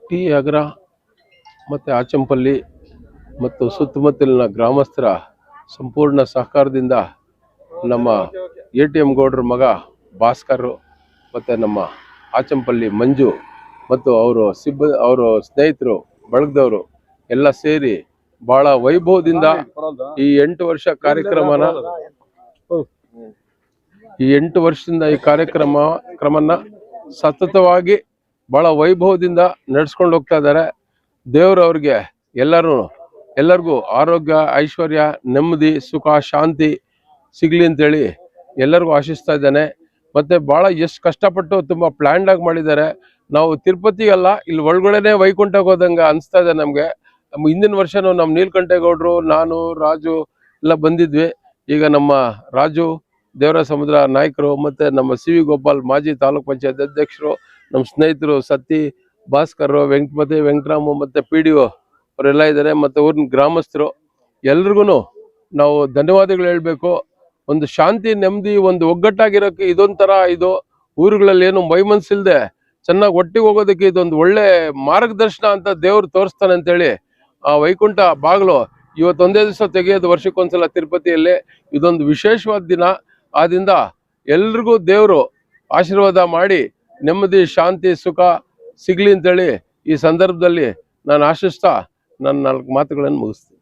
T ಅಗ್ರ ಮತ್ತು ಆಚಂಪಲ್ಲಿ ಮತ್ತು ಸುತ್ತಮುತ್ತಲಿನ ಗ್ರಾಮಸ್ಥರ ಸಂಪೂರ್ಣ ಸಹಕಾರದಿಂದ ನಮ್ಮ ATM ಗೌಡ್ರ ಮಗ ಭಾಸ್ಕರ್ ಮತ್ತು ನಮ್ಮ ಆಚಂಪಲ್ಲಿ ಮಂಜು ಮತ್ತು ಅವರು ಸ್ನೇಹಿತರು ಬಳಗದವರು ಎಲ್ಲ ಸೇರಿ ಭಾಳ ವೈಭವದಿಂದ ಈ 8 ವರ್ಷ ಕಾರ್ಯಕ್ರಮನ ಈ ಕ್ರಮನ ಸತತವಾಗಿ ಭಾಳ ವೈಭವದಿಂದ ನಡೆಸ್ಕೊಂಡು ಹೋಗ್ತಾ ಇದ್ದಾರೆ. ದೇವರು ಅವ್ರಿಗೆ ಎಲ್ಲರಿಗೂ ಆರೋಗ್ಯ, ಐಶ್ವರ್ಯ, ನೆಮ್ಮದಿ, ಸುಖ, ಶಾಂತಿ ಸಿಗಲಿ ಅಂತೇಳಿ ಎಲ್ಲರಿಗೂ ಆಶಿಸ್ತಾ ಇದ್ದಾನೆ. ಮತ್ತು ಭಾಳ ಎಷ್ಟು ಕಷ್ಟಪಟ್ಟು ತುಂಬ ಪ್ಲ್ಯಾಂಡಾಗಿ ಮಾಡಿದ್ದಾರೆ. ನಾವು ತಿರುಪತಿ ಅಲ್ಲ, ಇಲ್ಲಿ ಒಳಗಡೆನೆ ವೈಕುಂಠಕ್ಕೆ ಹೋದಂಗೆ ಅನಿಸ್ತಾ ಇದೆ ನಮಗೆ. ಹಿಂದಿನ ವರ್ಷನೂ ನಮ್ಮ ನೀಲಕಂಠೇಗೌಡರು, ನಾನು, ರಾಜು ಎಲ್ಲ ಬಂದಿದ್ವಿ. ಈಗ ನಮ್ಮ ರಾಜು, ದೇವರ ಸಮುದ್ರ ನಾಯಕರು ಮತ್ತು ನಮ್ಮ CV ಗೋಪಾಲ್ ಮಾಜಿ ತಾಲೂಕ್ ಪಂಚಾಯತ್ ಅಧ್ಯಕ್ಷರು, ನಮ್ಮ ಸ್ನೇಹಿತರು ಸತ್ತಿ, ಭಾಸ್ಕರ್, ವೆಂಕಟರಾಮು ಮತ್ತು PDO ಅವರೆಲ್ಲ ಇದ್ದಾರೆ. ಮತ್ತು ಊರಿನ ಗ್ರಾಮಸ್ಥರು ಎಲ್ರಿಗೂ ನಾವು ಧನ್ಯವಾದಗಳು ಹೇಳಬೇಕು. ಒಂದು ಶಾಂತಿ, ನೆಮ್ಮದಿ, ಒಂದು ಒಗ್ಗಟ್ಟಾಗಿರೋಕ್ಕೆ ಇದೊಂಥರ ಇದು ಊರುಗಳಲ್ಲಿ ಏನು ಮೈಮನಸ್ಸಿಲ್ಲದೆ ಚೆನ್ನಾಗಿ ಒಟ್ಟಿಗೆ ಹೋಗೋದಕ್ಕೆ ಇದೊಂದು ಒಳ್ಳೆ ಮಾರ್ಗದರ್ಶನ ಅಂತ ದೇವ್ರು ತೋರಿಸ್ತಾನೆ ಅಂತೇಳಿ ಆ ವೈಕುಂಠ ಬಾಗಿಲು ಇವತ್ತೊಂದೇ ದಿವಸ ತೆಗೆಯೋದು ವರ್ಷಕ್ಕೊಂದ್ಸಲ ತಿರುಪತಿಯಲ್ಲಿ. ಇದೊಂದು ವಿಶೇಷವಾದ ದಿನ. ಆದ್ದರಿಂದ ಎಲ್ರಿಗೂ ದೇವರು ಆಶೀರ್ವಾದ ಮಾಡಿ ನೆಮ್ಮದಿ, ಶಾಂತಿ, ಸುಖ ಸಿಗಲಿ ಅಂತೇಳಿ ಈ ಸಂದರ್ಭದಲ್ಲಿ ನಾನು ಆಶಿಸ್ತಾ ನನ್ನ 4 ಮಾತುಗಳನ್ನು ಮುಗಿಸ್ತೀನಿ.